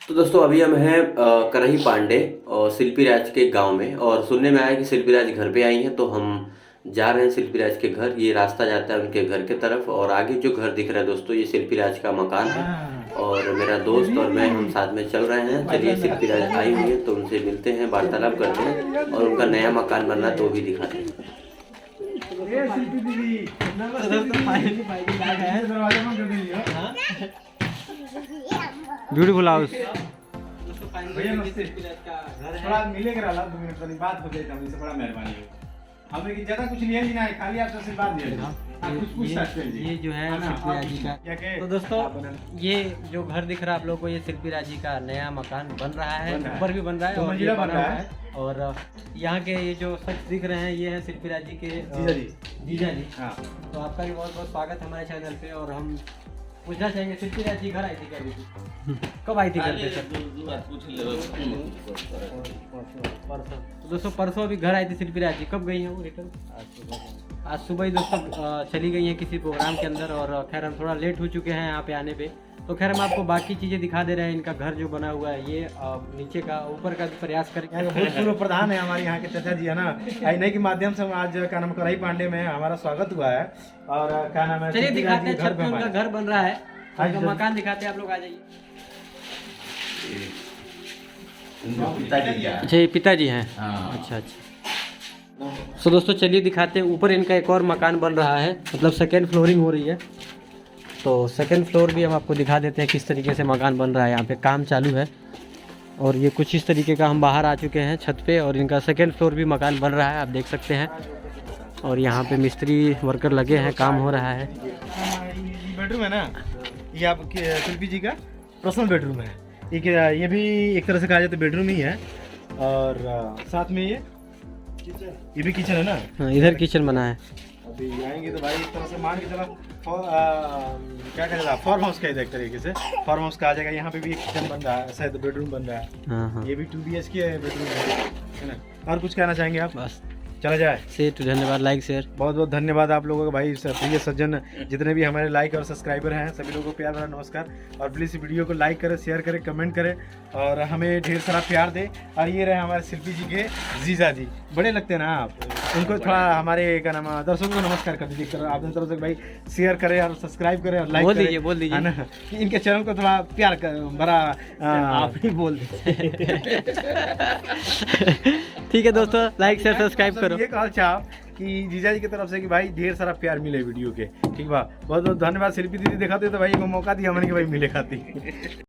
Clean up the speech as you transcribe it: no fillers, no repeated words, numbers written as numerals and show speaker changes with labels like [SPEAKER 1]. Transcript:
[SPEAKER 1] तो दोस्तों अभी हम हैं करही पांडे और शिल्पी राज के गांव में। और सुनने में आया कि शिल्पी राज घर पे आई हैं, तो हम जा रहे हैं शिल्पी राज के घर। ये रास्ता जाता है उनके घर के तरफ, और आगे जो घर दिख रहा है दोस्तों, ये शिल्पी राज का मकान है। और मेरा दोस्त और मैं हम साथ में चल रहे हैं। चलिए, शिल्पी राज आई हुई है तो उनसे मिलते हैं, वार्तालाप करते हैं और उनका नया मकान बन रहा है तो वो भी दिखाते हैं।
[SPEAKER 2] Beautiful house.
[SPEAKER 3] भैया नमस्ते। थोड़ा मिलेगा रहा 2 मिनट तक बात हो जाए तो हमसे बड़ा मेहरबानी हो। हमें की ज्यादा कुछ लिया ही ना है, खाली आपसे आशीर्वाद दिया है। कुछ पूछ सकते हैं जी।
[SPEAKER 2] ये जो है शिल्पी राज जी का। तो दोस्तों ये जो घर दिख रहा है आप लोगों को, ये शिल्पी राज जी का नया मकान बन रहा है, ऊपर भी बन रहा है और ये बना हुआ है। और यहाँ के ये जो शख्स दिख रहे हैं ये है शिल्पी राज जी के जीजा जी। हाँ, तो आपका भी बहुत बहुत स्वागत है हमारे चैनल पे। और हम पूछना चाहेंगे, शिल्पी राज जी घर आई थी क्या अभी? कब आई थी घर पे सर? परसों। तो दोस्तों परसों अभी घर आई थी शिल्पी राज जी। कब गई हैं वो रिटर्न? आज सुबह ही दोस्तों चली गई हैं किसी प्रोग्राम के अंदर। और खैर हम थोड़ा लेट हो चुके हैं यहाँ पे आने पे। तो खैर हम आपको बाकी चीज़ें दिखा दे रहे हैं। इनका घर जो बना हुआ है ये नीचे का ऊपर का भी प्रयास करेंगे।
[SPEAKER 3] भूतपूर्व प्रधान है हमारे यहाँ के चाचा जी है ना, इन्हीं के माध्यम से हम आज क्या नाम करही पांडे में हमारा स्वागत हुआ है। और क्या नाम है,
[SPEAKER 2] चलिए दिखाते हैं छत पे उनका घर बन रहा है, उनका मकान दिखाते हैं। आप लोग आ जाइए। अच्छा, ये पिताजी हैं। अच्छा अच्छा। तो दोस्तों चलिए दिखाते हैं। ऊपर इनका एक और मकान बन रहा है, मतलब सेकेंड फ्लोरिंग हो रही है। तो सेकेंड फ्लोर भी हम आपको दिखा देते हैं किस तरीके से मकान बन रहा है। यहाँ पे काम चालू है और ये कुछ इस तरीके का। हम बाहर आ चुके हैं छत पे और इनका सेकेंड फ्लोर भी मकान बन रहा है, आप देख सकते हैं। और यहाँ पे मिस्त्री वर्कर लगे हैं, काम हो रहा है।
[SPEAKER 3] बेडरूम है ना, ये आपके शिल्पी जी का पर्सनल बेडरूम है। ये भी एक तरह से कहा जाए तो बेडरूम ही है। और साथ में ये भी किचन है ना।
[SPEAKER 2] हाँ, इधर किचन बना है।
[SPEAKER 3] अभी आएंगे तो भाई एक तरह से मान के चला क्या कहेगा, फार्म हाउस का एक तरीके से फार्म हाउस का आ जाएगा। यहाँ पे भी एक किचन बन रहा है, शायद बेडरूम बन रहा है।
[SPEAKER 2] हाँ हाँ,
[SPEAKER 3] ये भी 2 BHK है बेडरूम है ना। और कुछ कहना चाहेंगे आप?
[SPEAKER 2] बस
[SPEAKER 3] चला जाए।
[SPEAKER 2] धन्यवाद, लाइक शेयर।
[SPEAKER 3] बहुत बहुत धन्यवाद आप लोगों का भाई, प्रिय सज्जन जितने भी हमारे लाइक और सब्सक्राइबर हैं सभी लोगों को प्यार भरा नमस्कार। और प्लीज़ वीडियो को लाइक करें, शेयर करें, कमेंट करें और हमें ढेर सारा प्यार दें। और ये रहे हमारे शिल्पी जी के जीजा जी, बड़े लगते हैं ना आप, उनको थोड़ा हमारे क्या नाम दर्शकों को नमस्कार कर दीजिए। आपने तरफ से भाई शेयर करें और सब्सक्राइब करें और लाइक करें।
[SPEAKER 2] बोल दीजिए
[SPEAKER 3] है ना, कि इनके चैनल को थोड़ा प्यार भरा
[SPEAKER 2] आप ही बोल दीजिए। ठीक है दोस्तों, लाइक शेयर सब्सक्राइब करो।
[SPEAKER 3] ये कहा चाह कि जीजा जी की तरफ से कि भाई ढेर सारा प्यार मिले वीडियो के। ठीक बा, बहुत बहुत धन्यवाद। शिल्पी दीदी दिखाते तो भाई को मौका दिया मैंने कि भाई मिले खाती।